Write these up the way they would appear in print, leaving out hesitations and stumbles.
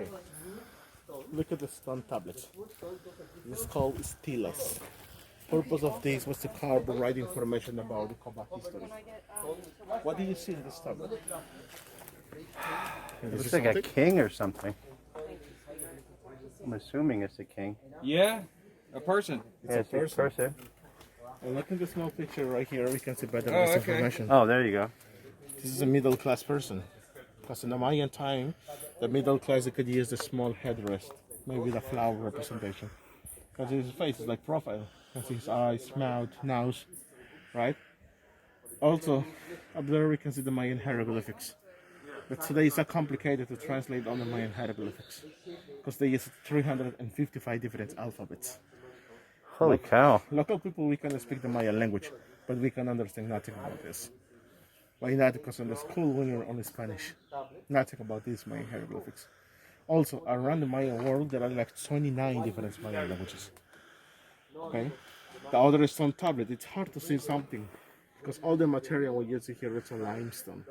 Okay. Look at the stone tablets. It's called stelae. Purpose of this was to carve the right information about the Coba history. What do you see in this tablet? It looks like a king or something. I'm assuming it's a king. Yeah, a person. It's a person. And look at the small picture right here. We can see better this information. Oh, there you go. This is a middle class person. Because in the Mayan time, the middle class could use the small headrest, maybe the flower representation. Because his face is like profile. You can see his eyes, mouth, nose, right? Also, up there we can see the Mayan hieroglyphics. But today it's so complicated to translate all the Mayan hieroglyphics. Because they use 355 different alphabets. Holy cow. Local people, we can speak the Mayan language, but we can understand nothing about this. Why not? Because in the school we learn only Spanish. Nothing about these Mayan hieroglyphics. Also, around the Mayan world, there are like 29 different Mayan languages. Okay? The other stone tablet, it's hard to see something because all the material we use here is a limestone.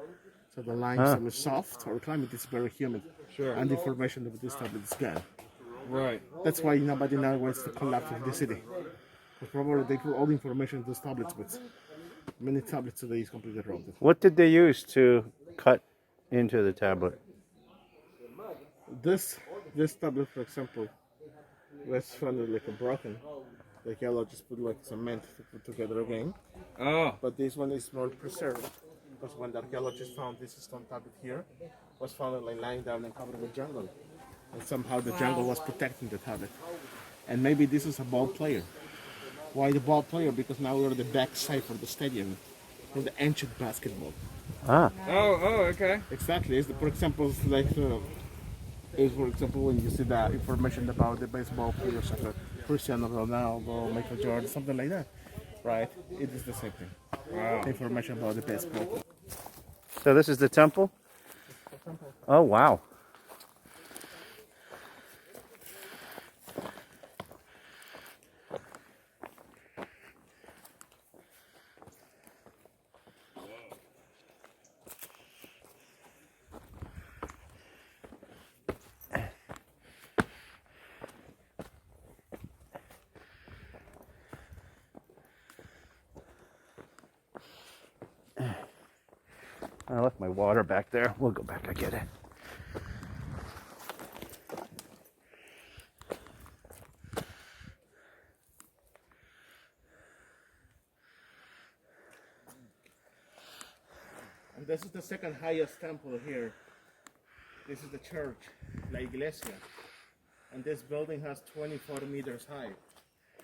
So the limestone is soft, our climate is very humid. Sure. And the information of this tablet is gone. Right. That's why nobody now wants to collapse of the city. Because probably they put all the information in those tablets, but many tablets today is completely wrong. What did they use to cut into the tablet? This tablet, for example, was found like a broken. The archaeologists put like cement to put together again. Oh. But this one is more preserved because when the archaeologists found this stone tablet here, was found like lying down and covered with jungle, and somehow the jungle was protecting the tablet. And maybe this is a ball player. Why the ball player? Because now we're the backside for the stadium, for the ancient basketball. Ah. Oh, okay. Exactly. It's for example, it's like is for example when you see the information about the baseball players like Cristiano Ronaldo, Michael Jordan, something like that, right? It is the same thing. Wow. Information about the baseball. So this is the temple? Oh, wow. I left my water back there. We'll go back and get it. And this is the second highest temple here. This is the church, La Iglesia. And this building has 24 meters high.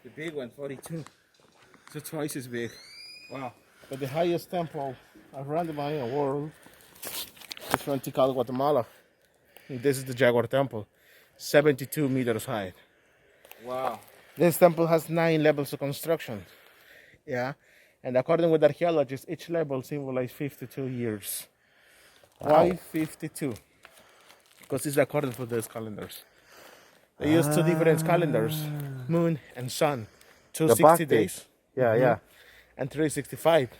The big one, 42. So twice as big. Wow. But the highest temple around the Mayan world is from Tikal, Guatemala. And this is the Jaguar Temple, 72 meters high. Wow. This temple has 9 levels of construction. Yeah. And according with archaeologists, each level symbolizes 52 years. Wow. Why 52? Because it's according to these calendars. They use 2 different calendars, moon and sun. 260 days. Yeah. And 365.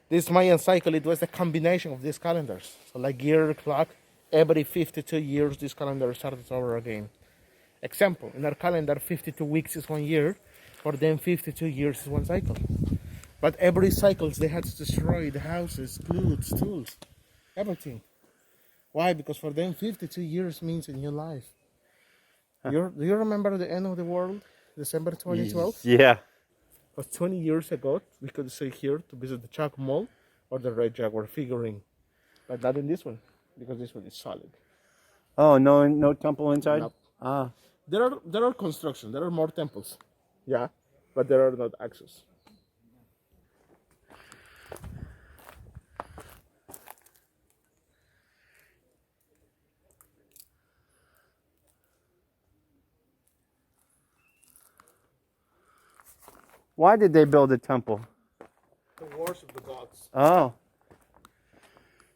This Mayan cycle, it was a combination of these calendars. So like year clock, every 52 years this calendar started over again. Example, in our calendar 52 weeks is 1 year, for them 52 years is 1 cycle. But every cycle they had to destroy the houses, clothes, tools, everything. Why? Because for them 52 years means a new life. Do you remember the end of the world, December 2012? Yeah. Because 20 years ago, we could stay here to visit the Chalk Mall or the Red Jaguar figurine. But not in this one, because this one is solid. Oh, no temple inside? No. Ah. There are construction, there are more temples. Yeah, but there are not access. Why did they build a temple? To worship the gods. Oh.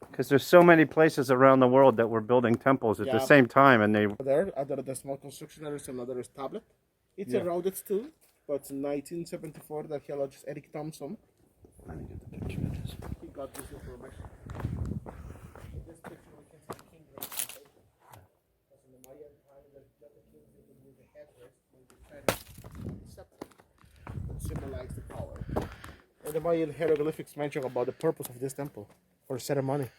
Because there's so many places around the world that were building temples at the same time, and they... There, under the small construction, there is another tablet. It's eroded too, but in 1974, the archaeologist Eric Thompson, Let me get the picture of this. he got this information. In this picture, we can see King Rose. That's in the symbolize the power. And the Mayan hieroglyphics mention about the purpose of this temple for ceremony.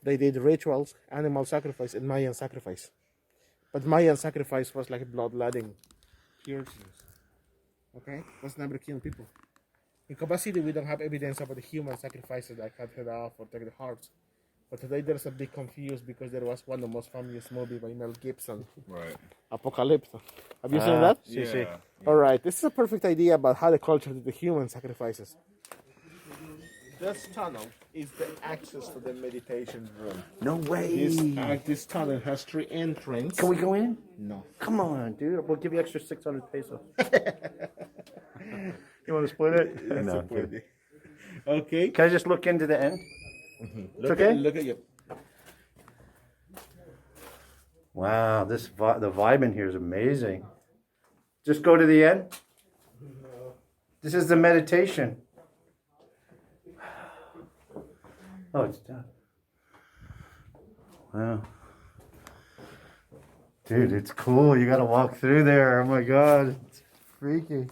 They did rituals, animal sacrifice, and Mayan sacrifice. But Mayan sacrifice was like bloodletting, piercings. Okay? Was never killing people. In Coba City, we don't have evidence about the human sacrifices that cut head off or take the hearts. But today there's a big confuse because there was one of the most famous movies by Mel Gibson, Right. Apocalypse. Have you seen that? Yeah. All right, this is a perfect idea about how the culture did the human sacrifices. This tunnel is the access to the meditation room. No way. This tunnel has 3 entrances. Can we go in? No. Come on, dude. We'll give you extra 600 pesos. You want to split it? No, I'm kidding. Okay. Can I just look into the end? It's okay? Look at you. Wow, the vibe in here is amazing. Just go to the end. This is the meditation. Oh, it's done. Wow. Dude, it's cool. You gotta walk through there. Oh my god. It's freaky.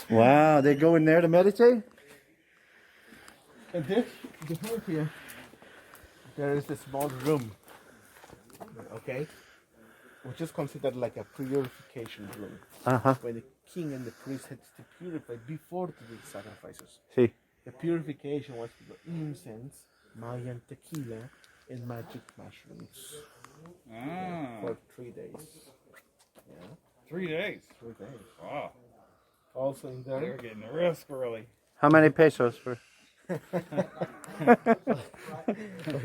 Wow, they go in there to meditate? And this, behind here, there is a small room. Okay? Which is considered like a purification room. Uh-huh. Where the king and the priest had to purify before to do the sacrifices. See. The purification was with incense, Mayan tequila, and magic mushrooms for 3 days. Yeah, 3 days. 3 days. Wow. Also in They're there, getting the risk early. How many pesos for?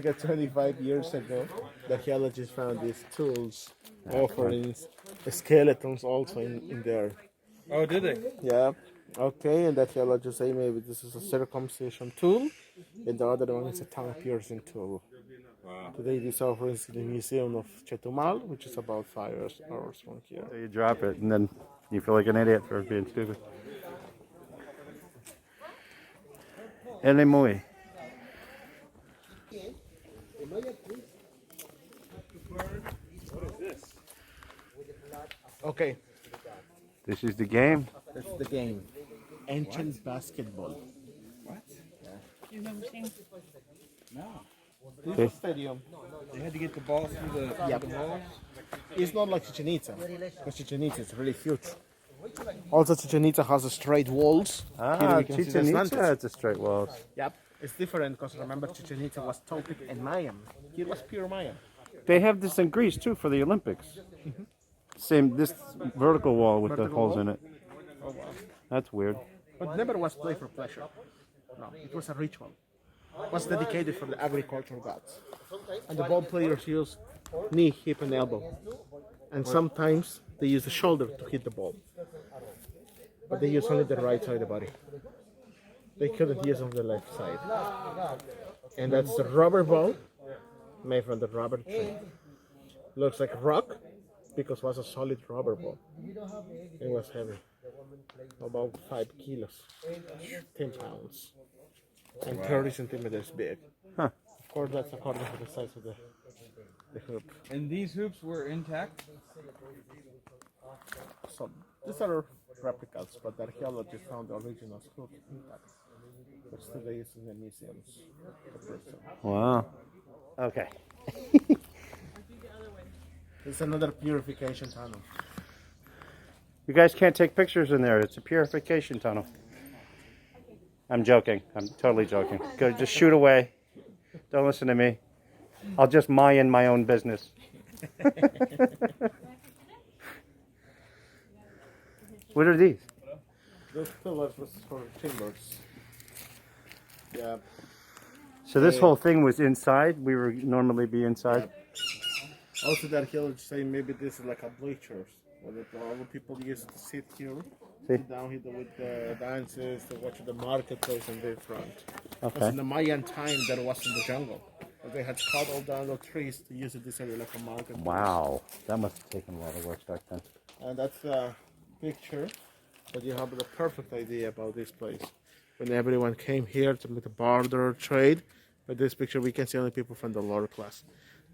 like 25 years ago, the archaeologists found these tools, offerings, skeletons also in there. Oh, did they? Yeah. Okay, and the archaeologists say maybe this is a circumcision tool, and the other one is a tongue piercing tool. Wow. Today, this offerings in the Museum of Chetumal, which is about 5 hours from here. So you drop it and then you feel like an idiot for being stupid. Ele muy. Okay, This is the game. that's the game. Ancient basketball. What? You've never seen? No. This is a stadium. They had to get the ball through the walls? It's not like Chichen Itza, because Chichen Itza is really huge. Also, Chichen Itza has a straight walls. Here Ah, we can see the Chichen Itza slanted. has a straight walls. Yep, it's different because remember Chichen Itza was Toltec and Mayan. Here was pure Mayan. They have this in Greece too for the Olympics. Same, this vertical wall with the Vertical holes wall? in it. Oh wow. That's weird. But never was play for pleasure. No, it was a ritual. It was dedicated for the agricultural gods. And the ball players use knee, hip, and elbow. And sometimes they use the shoulder to hit the ball. But they use only the right side of the body. They couldn't use on the left side. And that's the rubber ball made from the rubber tree. Looks like rock because it was a solid rubber ball. It was heavy. About 5 kilos, 10 pounds, and 30 centimeters big. Huh. Of course, that's according to the size of the hoop. And these hoops were intact? So these are replicas, but the archaeologists found the original hoop intact, which today is in the museums. Wow. Okay. It's another purification tunnel. You guys can't take pictures in there. It's a purification tunnel. I'm joking. I'm totally joking. Go, just shoot away. Don't listen to me. I'll just Mayan my own business. What are these? Those pillars was for timbers. Yeah. So this whole thing was inside? We would normally be inside? Also, the archaeologists say maybe this is like a bleachers. All the people used to sit here, sit down here with the dances, to watch the marketplace in the front. Because in the Mayan time, there was in the jungle. But they had cut all down the trees to use this area like a marketplace. Wow. That must have taken a lot of work back then. And that's a picture, but you have the perfect idea about this place. When everyone came here to make a barter trade, with this picture we can see only people from the lower class.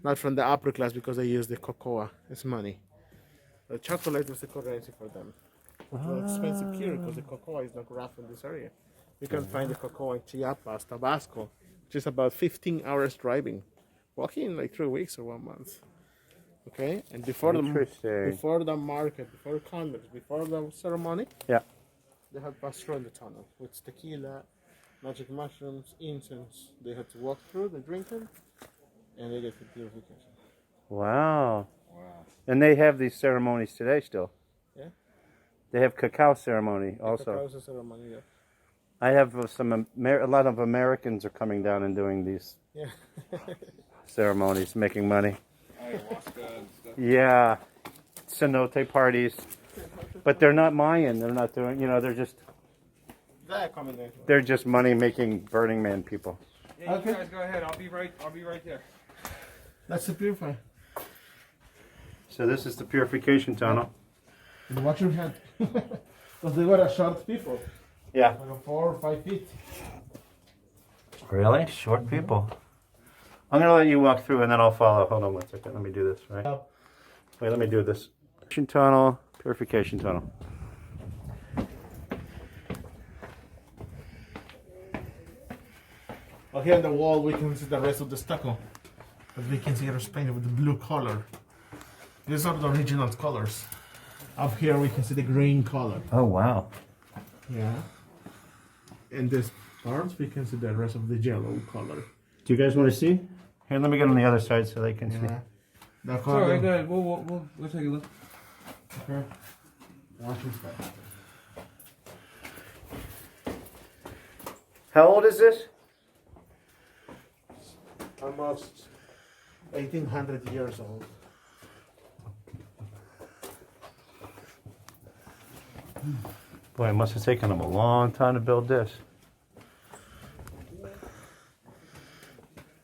Not from the upper class because they use the cocoa as money. The chocolate was the currency for them. It's more expensive here because the cocoa is not rough in this area. You can find the cocoa in Chiapas, Tabasco, which is about 15 hours driving. Walking in like 3 weeks or 1 month. Okay? And before the market, before concerts, before the ceremony, Yeah. they had pastoral in the tunnel with tequila, magic mushrooms, incense. They had to walk through, they drink them, and they did the purification. Wow. And they have these ceremonies today still. Yeah. They have cacao ceremony also. Cacao ceremony, yeah. I have a lot of Americans are coming down and doing these Yeah. ceremonies, making money. Ayahuasca and stuff. Yeah. Cenote parties. But they're not Mayan. They're not doing, they're just That combination. they're just money making Burning Man people. Yeah, Okay. you guys go ahead. I'll be right there. That's the purifier. So this is the Purification Tunnel. And watch your hand. Because they were short people. Yeah. Like 4 or 5 feet. Really? Short people. I'm going to let you walk through and then I'll follow. Hold on 1 second. Let me do this, right? Wait, let me do this. Purification Tunnel. Well, here on the wall we can see the rest of the stucco. But we can see it was painted with the blue color. These are the original colors. Up here we can see the green color. Oh, wow. Yeah. In this part we can see the rest of the yellow color. Do you guys want to see? Here, let me get on the other side so they can see. Yeah. The It's all right. Go color. ahead. We'll take a look. Okay. Watch this back. How old is this? Almost 1800 years old. Boy, it must have taken them a long time to build this.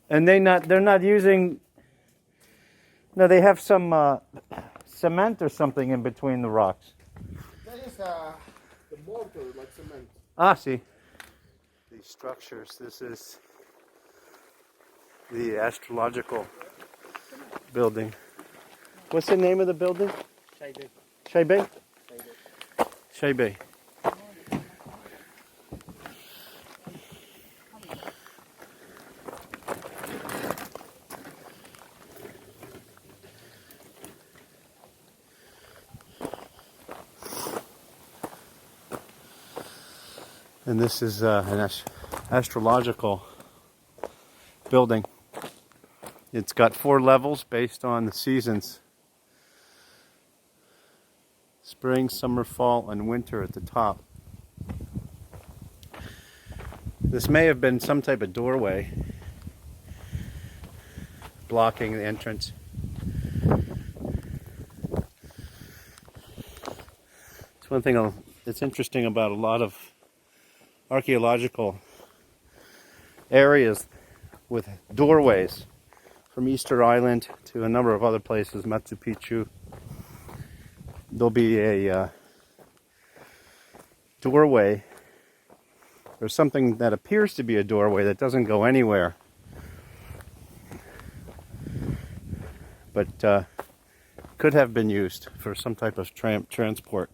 And they're not using, no, they have some cement or something in between the rocks. That is the mortar, like cement. Ah, see. These structures, this is the Astrological Building. What's the name of the building? Shaibe. Shaibe. And this is an astrological building. It's got 4 levels based on the seasons. Spring, summer, fall, and winter at the top. This may have been some type of doorway blocking the entrance. It's one thing that's interesting about a lot of archaeological areas with doorways, from Easter Island to a number of other places, Machu Picchu. There'll be a doorway or something that appears to be a doorway that doesn't go anywhere, but could have been used for some type of transport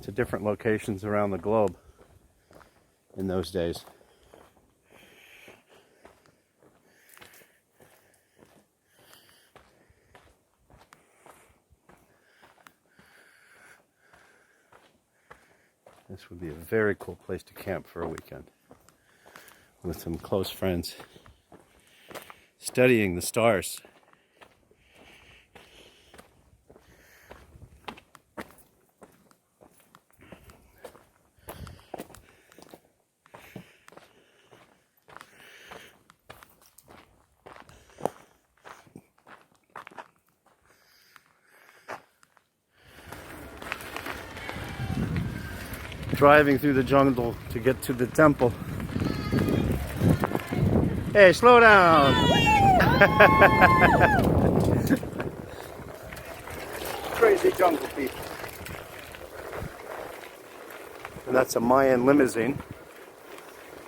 to different locations around the globe in those days. This would be a very cool place to camp for a weekend with some close friends, studying the stars. Driving through the jungle to get to the temple. Hey, slow down! Crazy jungle people. And that's a Mayan limousine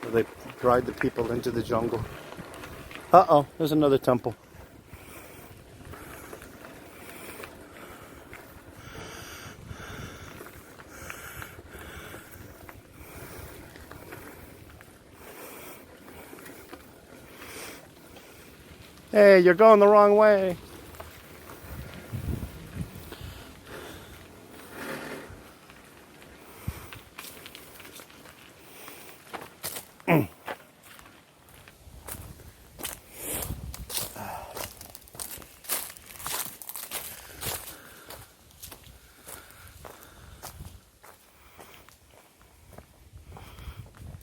where they ride the people into the jungle. Uh-oh, there's another temple. Hey, you're going the wrong way.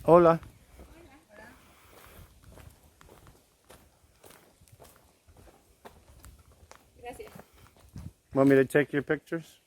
Hola. Gracias. Want me to take your pictures?